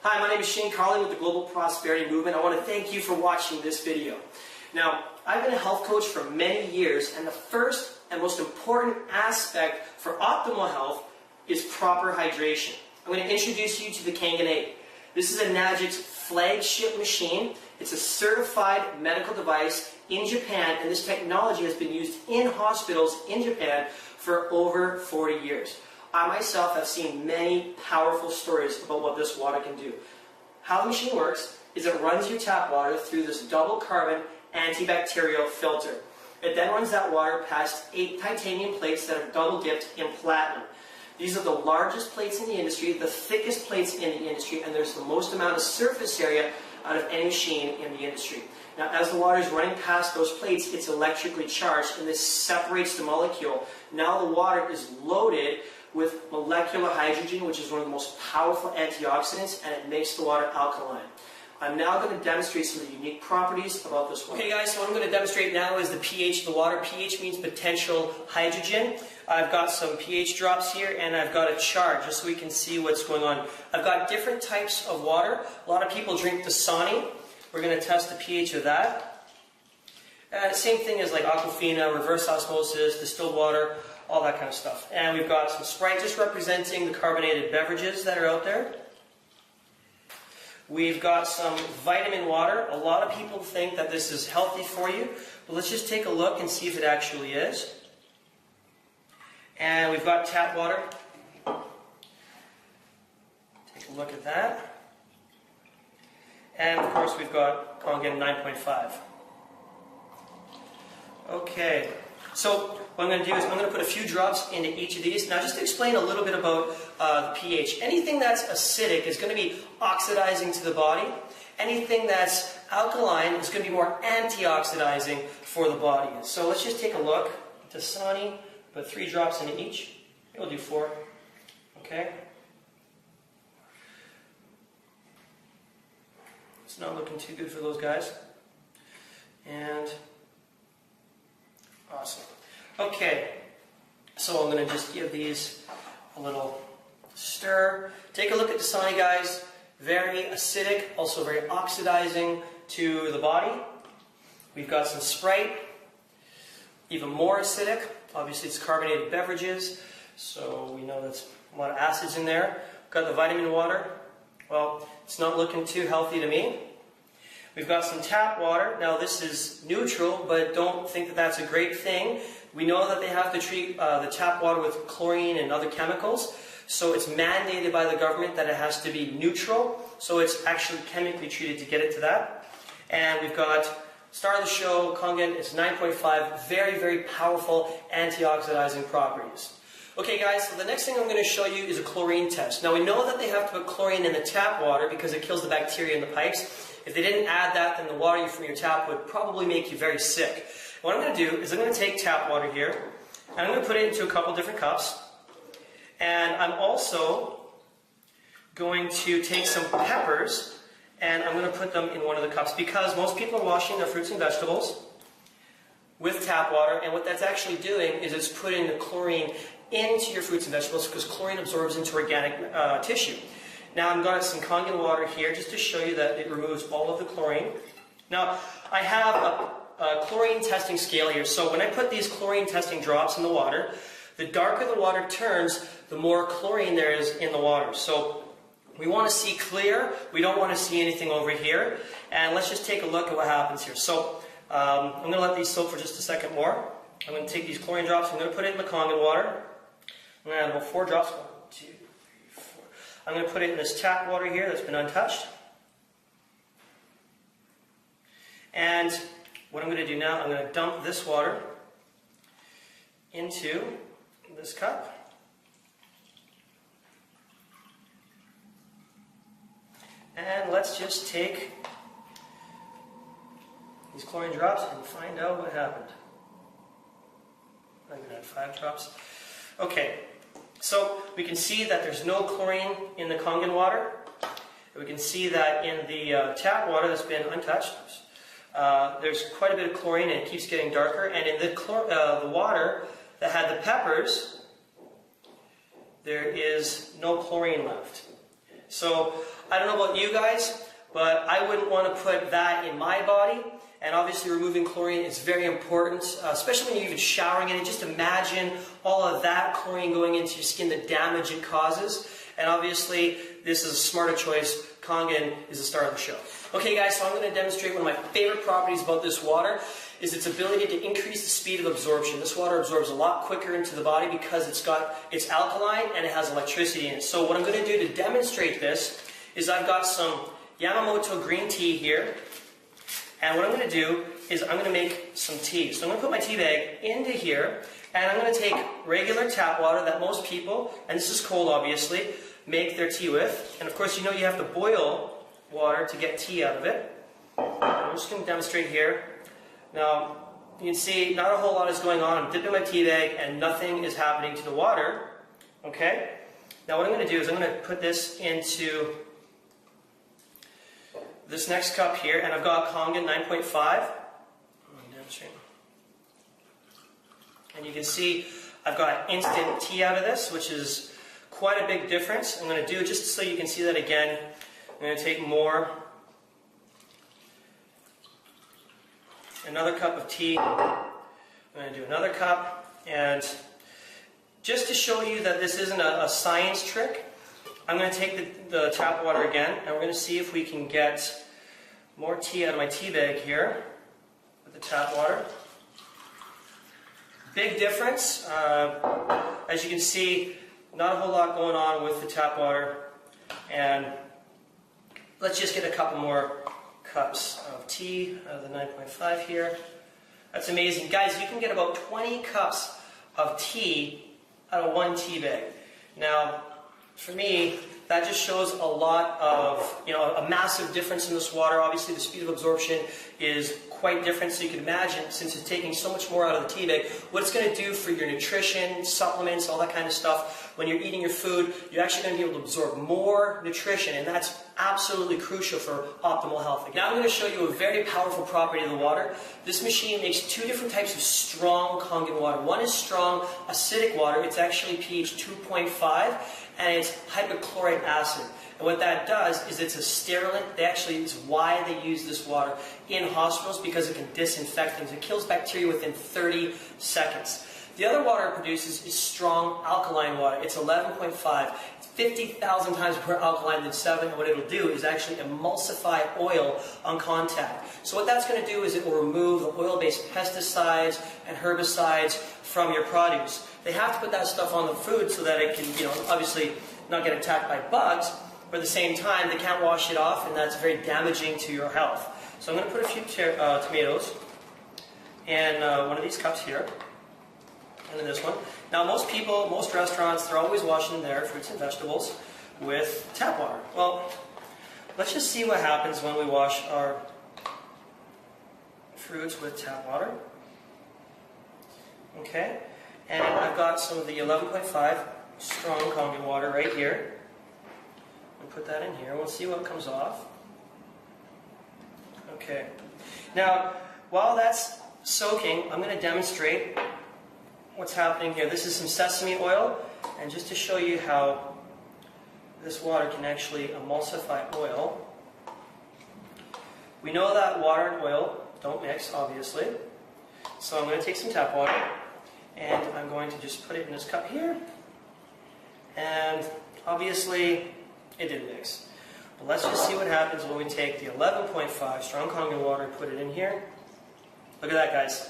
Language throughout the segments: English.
Hi, my name is Shane Carlin with the Global Prosperity Movement. I want to thank you for watching this video. Now, I've been a health coach for many years, and the first and most important aspect for optimal health is proper hydration. I'm going to introduce you to the Kangen 8. This is a Nagix flagship machine. It's a certified medical device in Japan, and this technology has been used in hospitals in Japan for over 40 years. I myself have seen many powerful stories about what this water can do. How the machine works is it runs your tap water through this double carbon antibacterial filter. It then runs that water past 8 titanium plates that are double dipped in platinum. These are the largest plates in the industry, the thickest plates in the industry, and there's the most amount of surface area out of any machine in the industry. Now, as the water is running past those plates, it's electrically charged, and this separates the molecule. Now the water is loaded with molecular hydrogen, which is one of the most powerful antioxidants, and it makes the water alkaline. I'm now going to demonstrate some of the unique properties about this water. Okay guys, so what I'm going to demonstrate now is the pH of the water. pH means potential hydrogen. I've got some pH drops here, and I've got a chart just so we can see what's going on. I've got different types of water. A lot of people drink Dasani. We're going to test the pH of that. Same thing as like Aquafina, reverse osmosis, distilled water, all that kind of stuff. And we've got some Sprite just representing the carbonated beverages that are out there. We've got some vitamin water. A lot of people think that this is healthy for you, but let's just take a look and see if it actually is. And we've got tap water. Take a look at that. And of course we've got Kangen 9.5. Okay, so what I'm going to do is I'm going to put a few drops into each of these. Now just to explain a little bit about the pH. Anything that's acidic is going to be oxidizing to the body. Anything that's alkaline is going to be more antioxidizing for the body. So let's just take a look. Dasani, put 3 drops into each. Maybe we'll do 4. Okay. It's not looking too good for those guys. And awesome. Okay, so I'm going to just give these a little stir. Take a look at Dasani, guys. Very acidic, also very oxidizing to the body. We've got some Sprite, even more acidic. Obviously, it's carbonated beverages, so we know there's a lot of acids in there. We've got the vitamin water. Well, it's not looking too healthy to me. We've got some tap water. Now this is neutral, but don't think that that's a great thing. We know that they have to treat the tap water with chlorine and other chemicals, so it's mandated by the government that it has to be neutral, so it's actually chemically treated to get it to that. And we've got star of the show, Kangen. It's 9.5, very, very powerful antioxidizing properties. Okay guys, so the next thing I'm going to show you is a chlorine test. Now we know that they have to put chlorine in the tap water because it kills the bacteria in the pipes. If they didn't add that, then the water from your tap would probably make you very sick. What I'm going to do is I'm going to take tap water here, and I'm going to put it into a couple different cups. And I'm also going to take some peppers, and I'm going to put them in one of the cups because most people are washing their fruits and vegetables with tap water, and what that's actually doing is it's putting the chlorine into your fruits and vegetables because chlorine absorbs into organic tissue. Now I've got some Kangen water here just to show you that it removes all of the chlorine. Now I have a chlorine testing scale here, so when I put these chlorine testing drops in the water, the darker the water turns, the more chlorine there is in the water. So we want to see clear, we don't want to see anything over here, and let's just take a look at what happens here. So I'm going to let these soak for just a second more. I'm going to take these chlorine drops, I'm going to put it in the Kangen water. I'm going to add about 4 drops. 1, 2, 3, 4. I'm going to put it in this tap water here that's been untouched. And what I'm going to do now, I'm going to dump this water into this cup. And let's just take these chlorine drops and find out what happened. I'm going to add 5 drops. Okay, so we can see that there's no chlorine in the Kangen water. We can see that in the tap water that's been untouched, there's quite a bit of chlorine and it keeps getting darker. And in the water that had the peppers, there is no chlorine left. So I don't know about you guys, but I wouldn't want to put that in my body. And obviously removing chlorine is very important, especially when you're even showering in it. Just imagine all of that chlorine going into your skin, the damage it causes. And obviously, this is a smarter choice. Kangen is the star of the show. Okay guys, so I'm going to demonstrate one of my favorite properties about this water is its ability to increase the speed of absorption. This water absorbs a lot quicker into the body because it's alkaline and it has electricity in it. So what I'm going to do to demonstrate this is I've got some Yamamoto green tea here. And what I'm going to do is I'm going to make some tea. So I'm going to put my tea bag into here, and I'm going to take regular tap water that most people, and this is cold obviously, make their tea with. And of course you know you have to boil water to get tea out of it. I'm just going to demonstrate here. Now you can see not a whole lot is going on. I'm dipping my tea bag and nothing is happening to the water. Okay? Now what I'm going to do is I'm going to put this into this next cup here, and I've got Kangen 9.5. And you can see I've got instant tea out of this, which is quite a big difference. I'm going to do, just so you can see that again, I'm going to take more. Another cup of tea. I'm going to do another cup. And just to show you that this isn't a science trick, I'm going to take the tap water again, and we're going to see if we can get more tea out of my tea bag here with the tap water. Big difference. As you can see, not a whole lot going on with the tap water. And let's just get a couple more cups of tea out of the 9.5 here. That's amazing. Guys, you can get about 20 cups of tea out of one tea bag. Now, for me, that just shows a lot of, a massive difference in this water. Obviously, the speed of absorption is quite different, so you can imagine, since it's taking so much more out of the tea bag, what it's going to do for your nutrition, supplements, all that kind of stuff. When you're eating your food, you're actually going to be able to absorb more nutrition, and that's absolutely crucial for optimal health. Now I'm going to show you a very powerful property of the water. This machine makes two different types of strong Kangen water. One is strong acidic water. It's actually pH 2.5, and it's hypochlorite acid. And what that does is it's a sterilant. It's why they use this water in hospitals, because it can disinfect things. It kills bacteria within 30 seconds. The other water it produces is strong alkaline water. It's 11.5. It's 50,000 times more alkaline than 7, and what it'll do is actually emulsify oil on contact. So what that's going to do is it will remove the oil-based pesticides and herbicides from your produce. They have to put that stuff on the food so that it can, obviously not get attacked by bugs, but at the same time they can't wash it off, and that's very damaging to your health. So I'm going to put a few tomatoes in one of these cups here. And then this one. Now most restaurants, they're always washing their fruits and vegetables with tap water. Well, let's just see what happens when we wash our fruits with tap water. Okay, and I've got some of the 11.5 strong Kangen water right here. I'll put that in here, and we'll see what comes off. Okay, now while that's soaking, I'm going to demonstrate what's happening here. This is some sesame oil, and just to show you how this water can actually emulsify oil. We know that water and oil don't mix, obviously. So I'm going to take some tap water, and I'm going to just put it in this cup here. And obviously, it didn't mix. But let's just see what happens when we take the 11.5 strong Kangen water and put it in here. Look at that, guys.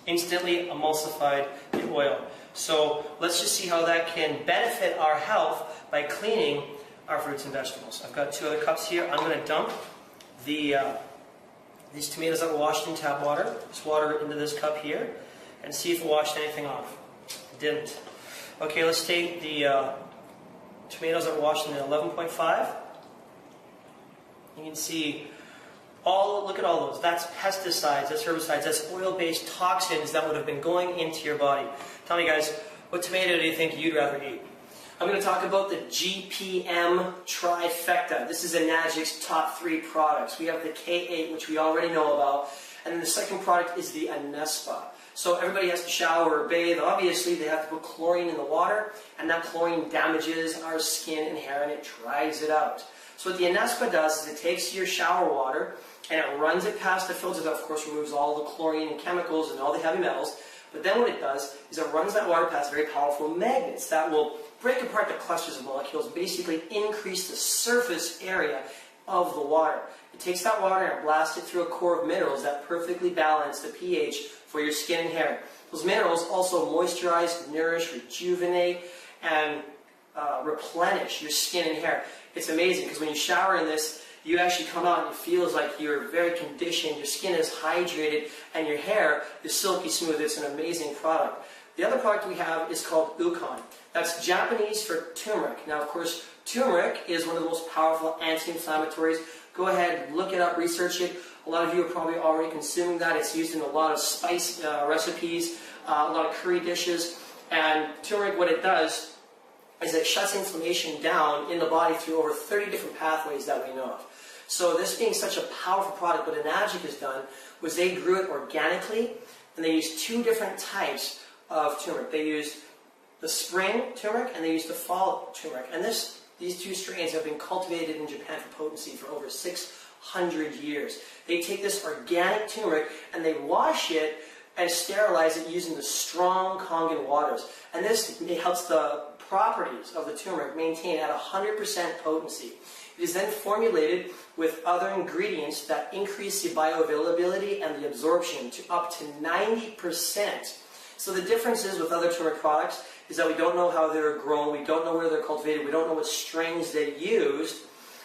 Instantly emulsified the oil. So let's just see how that can benefit our health by cleaning our fruits and vegetables. I've got 2 other cups here. I'm going to dump these tomatoes that were washed in tap water, this water into this cup here, and see if it washed anything off. It didn't. Okay, let's take the tomatoes that were washed in the 11.5. You can see look at all those. That's pesticides, that's herbicides, that's oil-based toxins that would have been going into your body. Tell me guys, what tomato do you think you'd rather eat? I'm going to talk about the GPM trifecta. This is Enagic's top 3 products. We have the K8, which we already know about, and then the second product is the Anespa. So everybody has to shower or bathe. Obviously, they have to put chlorine in the water, and that chlorine damages our skin and hair, and it dries it out. So what the Anespa does is it takes your shower water, and it runs it past the filter that, of course, removes all the chlorine and chemicals and all the heavy metals. But then what it does is it runs that water past very powerful magnets that will break apart the clusters of molecules, basically increase the surface area of the water. It takes that water and it blasts it through a core of minerals that perfectly balance the pH for your skin and hair. Those minerals also moisturize, nourish, rejuvenate, and replenish your skin and hair. It's amazing because when you shower in this, you actually come out and it feels like you're very conditioned, your skin is hydrated, and your hair is silky smooth. It's an amazing product. The other product we have is called Ukon. That's Japanese for turmeric. Now, of course, turmeric is one of the most powerful anti-inflammatories. Go ahead, look it up, research it. A lot of you are probably already consuming that. It's used in a lot of spice recipes, a lot of curry dishes. And turmeric, what it does is it shuts inflammation down in the body through over 30 different pathways that we know of. So this being such a powerful product, what Enagic has done was they grew it organically, and they used two different types of turmeric. They used the spring turmeric and they used the fall turmeric. And these two strains have been cultivated in Japan for potency for over 600 years. They take this organic turmeric and they wash it and sterilize it using the strong Kangen waters. And this helps the properties of the turmeric maintain at 100% potency. It is then formulated with other ingredients that increase the bioavailability and the absorption to up to 90%. So the difference is with other turmeric products is that we don't know how they're grown, we don't know where they're cultivated, we don't know what strains they used,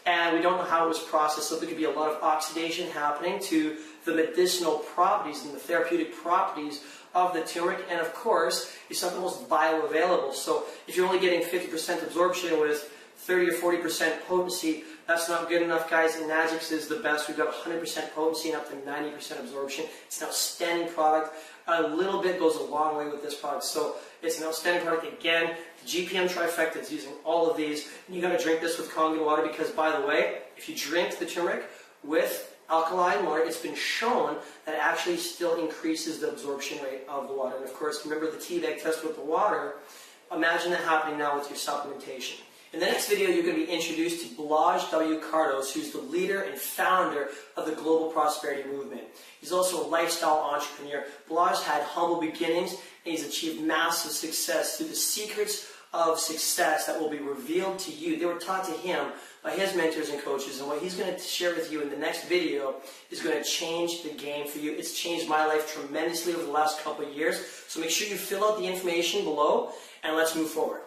and we don't know how it was processed. So there could be a lot of oxidation happening to the medicinal properties and the therapeutic properties of the turmeric, and of course, it's not the most bioavailable. So if you're only getting 50% absorption with 30 or 40% potency, that's not good enough, guys. Enagic is the best. We've got 100% potency and up to 90% absorption. It's an outstanding product. A little bit goes a long way with this product. So it's an outstanding product. Again, the GPM trifecta is using all of these. And you got to drink this with Kangen water because, by the way, if you drink the turmeric with alkaline water, it's been shown that it actually still increases the absorption rate of the water. And of course, remember the tea bag test with the water. Imagine that happening now with your supplementation. In the next video, you're going to be introduced to Balazs W. Cardos, who's the leader and founder of the Global Prosperity Movement. He's also a lifestyle entrepreneur. Balazs had humble beginnings, and he's achieved massive success through the secrets of success that will be revealed to you. They were taught to him by his mentors and coaches, and what he's going to share with you in the next video is going to change the game for you. It's changed my life tremendously over the last couple of years, so make sure you fill out the information below, and let's move forward.